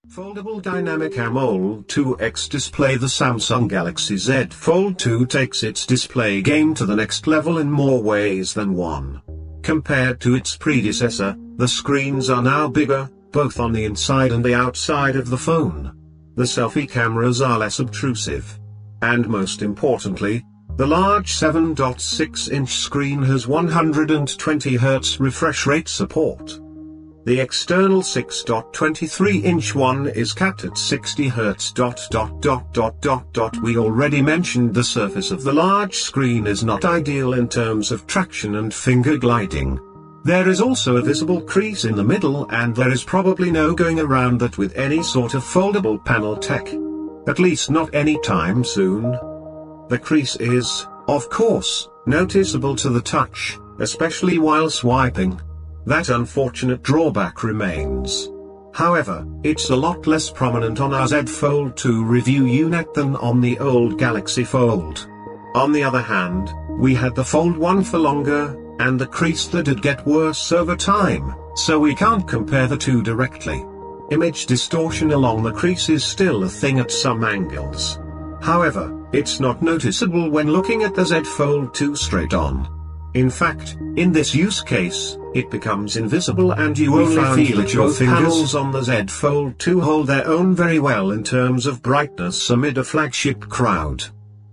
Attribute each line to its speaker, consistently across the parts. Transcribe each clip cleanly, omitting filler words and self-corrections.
Speaker 1: Foldable Dynamic AMOLED 2X display. The Samsung Galaxy Z Fold 2 takes its display game to the next level in more ways than one. Compared to its predecessor, the screens are now bigger, both on the inside and the outside of the phone. The selfie cameras are less obtrusive. And most importantly, the large 7.6-inch screen has 120Hz refresh rate support. The external 6.23-inch one is capped at 60Hz. We already mentioned the surface of the large screen is not ideal in terms of traction and finger gliding. There is also a visible crease in the middle, and there is probably no going around that with any sort of foldable panel tech. At least not anytime soon. The crease is, of course, noticeable to the touch, especially while swiping. That unfortunate drawback remains. However, it's a lot less prominent on our Z Fold 2 review unit than on the old Galaxy Fold. On the other hand, we had the Fold 1 for longer, and the crease that did get worse over time, so we can't compare the two directly. Image distortion along the crease is still a thing at some angles. However, it's not noticeable when looking at the Z Fold 2 straight on. In fact, in this use case, it becomes invisible and you only feel that your panels on the Z Fold 2 hold their own very well in terms of brightness amid a flagship crowd.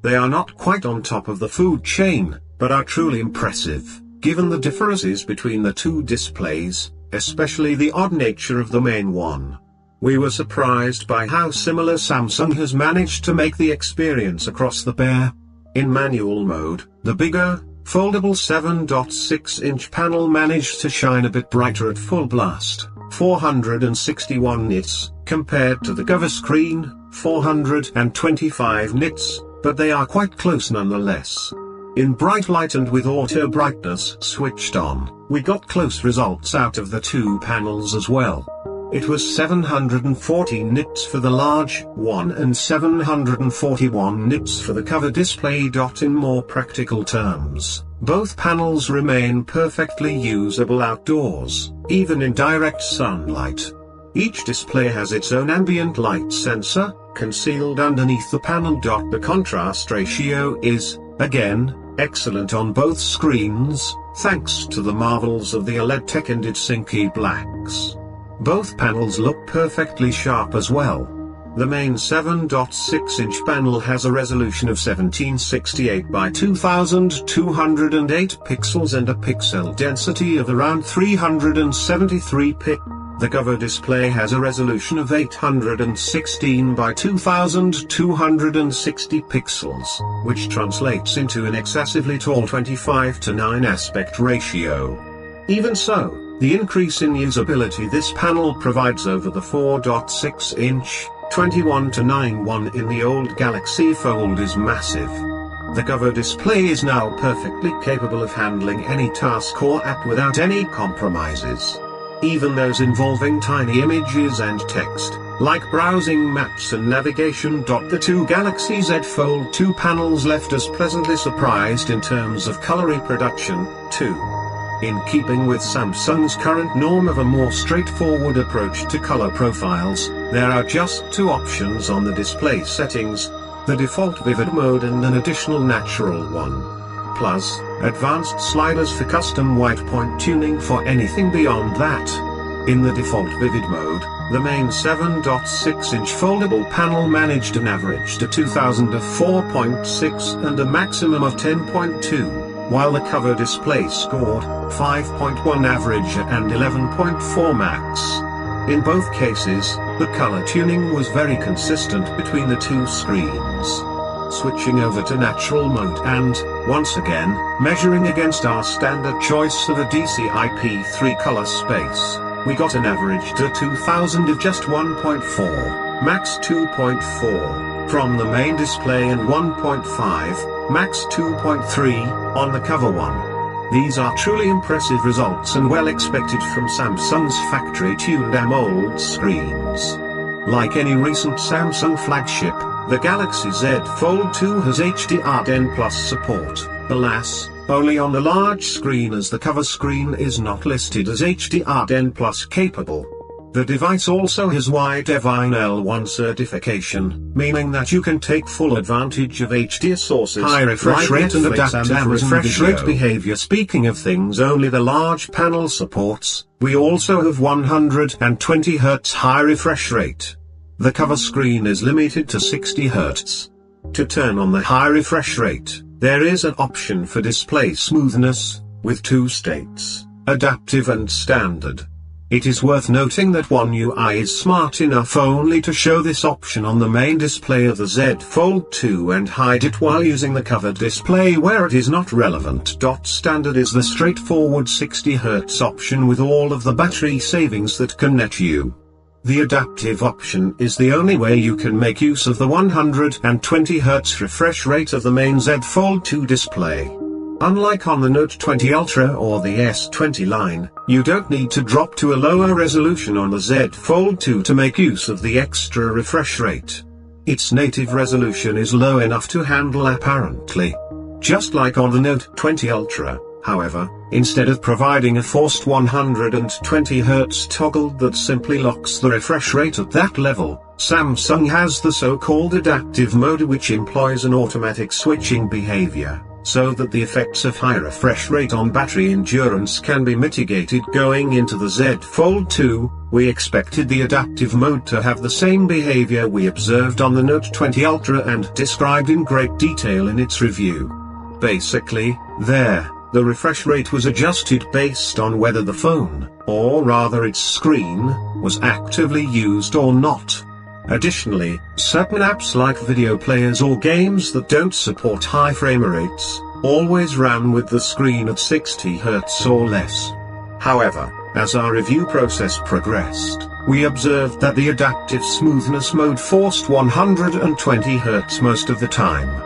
Speaker 1: They are not quite on top of the food chain, but are truly impressive, given the differences between the two displays, especially the odd nature of the main one. We were surprised by how similar Samsung has managed to make the experience across the pair. In manual mode, the bigger, foldable 7.6-inch panel managed to shine a bit brighter at full blast, 461 nits, compared to the cover screen, 425 nits, but they are quite close nonetheless. In bright light and with auto brightness switched on, we got close results out of the two panels as well. It was 740 nits for the large one and 741 nits for the cover display. In more practical terms, both panels remain perfectly usable outdoors, even in direct sunlight. Each display has its own ambient light sensor, concealed underneath the panel. The contrast ratio is, again, excellent on both screens, thanks to the marvels of the OLED tech and its inky blacks. Both panels look perfectly sharp as well. The main 7.6-inch panel has a resolution of 1768 by 2208 pixels and a pixel density of around 373 pixels. The cover display has a resolution of 816 by 2260 pixels, which translates into an excessively tall 25:9 aspect ratio. Even so, the increase in usability this panel provides over the 4.6-inch, 21:9 in the old Galaxy Fold is massive. The cover display is now perfectly capable of handling any task or app without any compromises. Even those involving tiny images and text, like browsing maps and navigation. The two Galaxy Z Fold 2 panels left us pleasantly surprised in terms of color reproduction, too. In keeping with Samsung's current norm of a more straightforward approach to color profiles, there are just two options on the display settings, the default vivid mode and an additional natural one. Plus, advanced sliders for custom white point tuning for anything beyond that. In the default vivid mode, the main 7.6-inch foldable panel managed an average to 2000 of 4.6 and a maximum of 10.2. While the cover display scored 5.1 average and 11.4 max. In both cases, the color tuning was very consistent between the two screens. Switching over to natural mode and, once again, measuring against our standard choice of a DCI-P3 color space, we got an average to 2000 of just 1.4, max 2.4, from the main display and 1.5, max 2.3, on the cover one. These are truly impressive results and well expected from Samsung's factory-tuned AMOLED screens. Like any recent Samsung flagship, the Galaxy Z Fold 2 has HDR10+ support, alas, only on the large screen as the cover screen is not listed as HDR10+ capable. The device also has wide Orignal certification, meaning that you can take full advantage of HD sources, high refresh rate and adaptive refresh rate behavior. Speaking of things only the large panel supports, we also have 120 Hz high refresh rate. The cover screen is limited to 60 Hz. To turn on the high refresh rate, there is an option for display smoothness, with two states, adaptive and standard. It is worth noting that One UI is smart enough only to show this option on the main display of the Z Fold 2 and hide it while using the covered display where it is not relevant. Standard is the straightforward 60 Hz option with all of the battery savings that can net you. The adaptive option is the only way you can make use of the 120 Hz refresh rate of the main Z Fold 2 display. Unlike on the Note 20 Ultra or the S20 line, you don't need to drop to a lower resolution on the Z Fold 2 to make use of the extra refresh rate. Its native resolution is low enough to handle apparently. Just like on the Note 20 Ultra, however, instead of providing a forced 120 Hz toggle that simply locks the refresh rate at that level, Samsung has the so-called adaptive mode which employs an automatic switching behavior, so that the effects of high refresh rate on battery endurance can be mitigated. Going into the Z Fold 2, we expected the adaptive mode to have the same behavior we observed on the Note 20 Ultra and described in great detail in its review. Basically, the refresh rate was adjusted based on whether the phone, or rather its screen, was actively used or not. Additionally, certain apps like video players or games that don't support high frame rates, always ran with the screen at 60 Hz or less. However, as our review process progressed, we observed that the adaptive smoothness mode forced 120 Hz most of the time.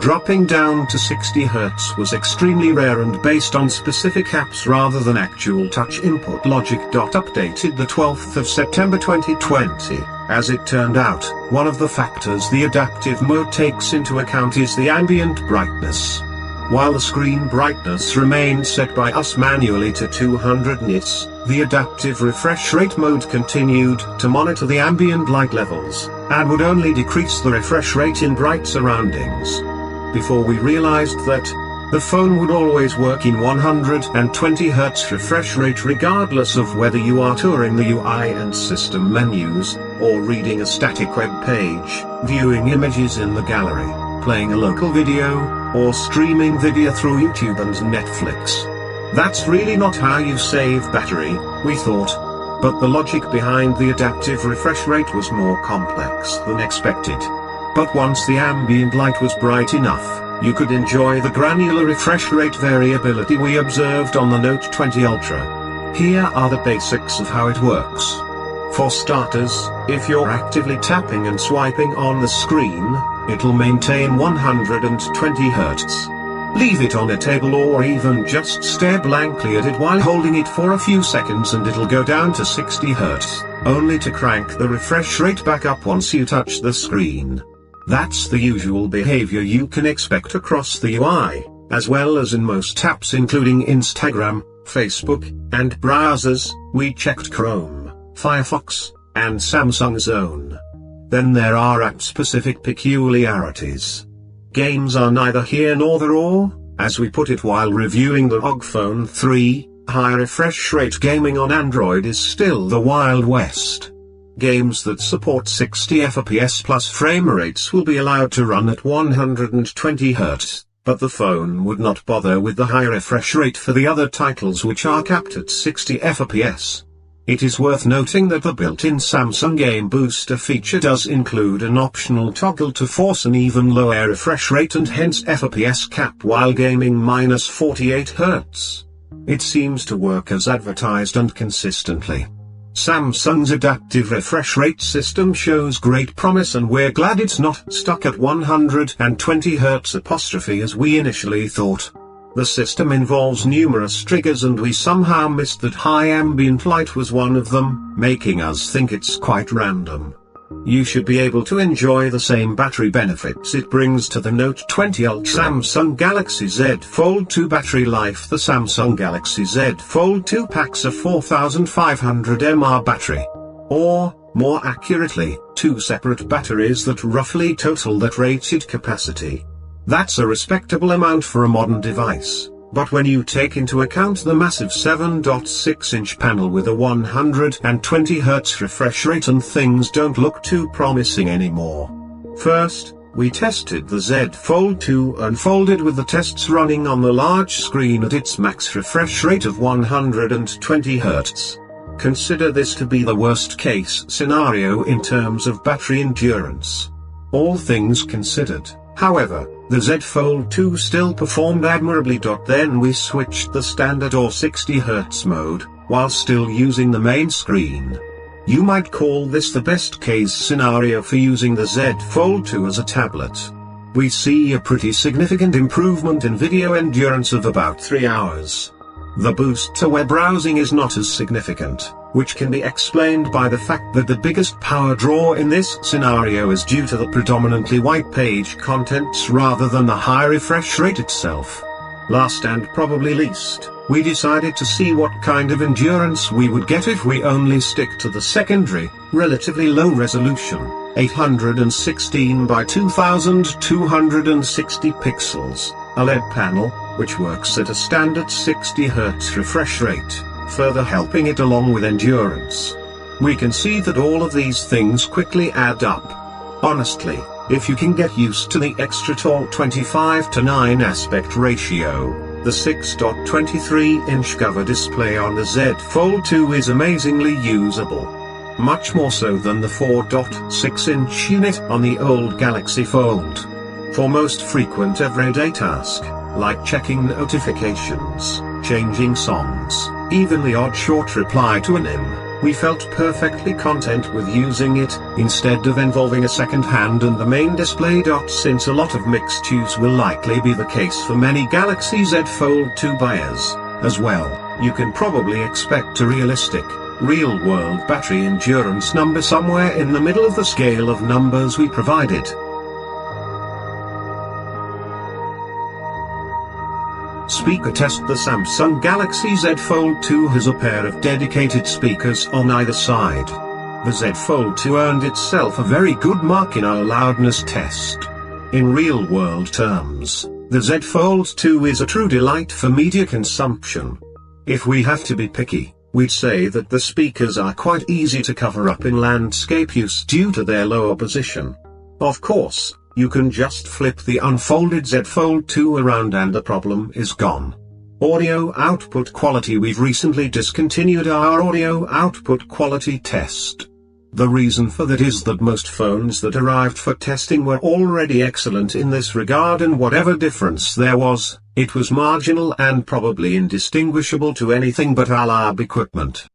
Speaker 1: Dropping down to 60 Hz was extremely rare and based on specific apps rather than actual touch input logic. Updated the 12th of September 2020. As it turned out, one of the factors the adaptive mode takes into account is the ambient brightness. While the screen brightness remained set by us manually to 200 nits, the adaptive refresh rate mode continued to monitor the ambient light levels, and would only decrease the refresh rate in bright surroundings. Before we realized that the phone would always work in 120 Hz refresh rate regardless of whether you are touring the UI and system menus, or reading a static web page, viewing images in the gallery, playing a local video, or streaming video through YouTube and Netflix. That's really not how you save battery, we thought. But the logic behind the adaptive refresh rate was more complex than expected. But once the ambient light was bright enough, you could enjoy the granular refresh rate variability we observed on the Note 20 Ultra. Here are the basics of how it works. For starters, if you're actively tapping and swiping on the screen, it'll maintain 120 Hz. Leave it on a table or even just stare blankly at it while holding it for a few seconds and it'll go down to 60 Hz, only to crank the refresh rate back up once you touch the screen. That's the usual behavior you can expect across the UI, as well as in most apps including Instagram, Facebook, and browsers. We checked Chrome, Firefox, and Samsung's own. Then there are app-specific peculiarities. Games are neither here nor there, or, as we put it while reviewing the ROG Phone 3, high refresh rate gaming on Android is still the Wild West. Games that support 60 FPS plus frame rates will be allowed to run at 120 Hz, but the phone would not bother with the high refresh rate for the other titles which are capped at 60 FPS. It is worth noting that the built-in Samsung Game Booster feature does include an optional toggle to force an even lower refresh rate and hence FPS cap while gaming -48 Hz. It seems to work as advertised and consistently. Samsung's adaptive refresh rate system shows great promise and we're glad it's not stuck at 120 Hz as we initially thought. The system involves numerous triggers and we somehow missed that high ambient light was one of them, making us think it's quite random. You should be able to enjoy the same battery benefits it brings to the Note 20 Ultra. Samsung Galaxy Z Fold 2 battery life. The Samsung Galaxy Z Fold 2 packs a 4500 mAh battery. Or, more accurately, 2 separate batteries that roughly total that rated capacity. That's a respectable amount for a modern device, but when you take into account the massive 7.6-inch panel with a 120 Hz refresh rate, and things don't look too promising anymore. First, we tested the Z Fold 2 unfolded with the tests running on the large screen at its max refresh rate of 120 Hz. Consider this to be the worst case scenario in terms of battery endurance. All things considered, however, the Z Fold 2 still performed admirably. Then we switched the standard or 60 Hz mode, while still using the main screen. You might call this the best case scenario for using the Z Fold 2 as a tablet. We see a pretty significant improvement in video endurance of about 3 hours. The boost to web browsing is not as significant, which can be explained by the fact that the biggest power draw in this scenario is due to the predominantly white page contents rather than the high refresh rate itself. Last and probably least, we decided to see what kind of endurance we would get if we only stick to the secondary, relatively low resolution, 816 by 2260 pixels, OLED panel, which works at a standard 60 Hz refresh rate, further helping it along with endurance. We can see that all of these things quickly add up. Honestly, if you can get used to the extra tall 25:9 aspect ratio, the 6.23-inch cover display on the Z Fold 2 is amazingly usable. Much more so than the 4.6-inch unit on the old Galaxy Fold. For most frequent everyday tasks, like checking notifications, changing songs, even the odd short reply to an email, we felt perfectly content with using it, instead of involving a second hand and the main display. Since a lot of mixed use will likely be the case for many Galaxy Z Fold 2 buyers, as well, you can probably expect a realistic, real-world battery endurance number somewhere in the middle of the scale of numbers we provided. Speaker test. The Samsung Galaxy Z Fold 2 has a pair of dedicated speakers on either side. The Z Fold 2 earned itself a very good mark in our loudness test. In real-world terms, the Z Fold 2 is a true delight for media consumption. If we have to be picky, we'd say that the speakers are quite easy to cover up in landscape use due to their lower position. Of course, you can just flip the unfolded Z Fold 2 around and the problem is gone. Audio output quality. We've recently discontinued our audio output quality test. The reason for that is that most phones that arrived for testing were already excellent in this regard, and whatever difference there was, it was marginal and probably indistinguishable to anything but our lab equipment.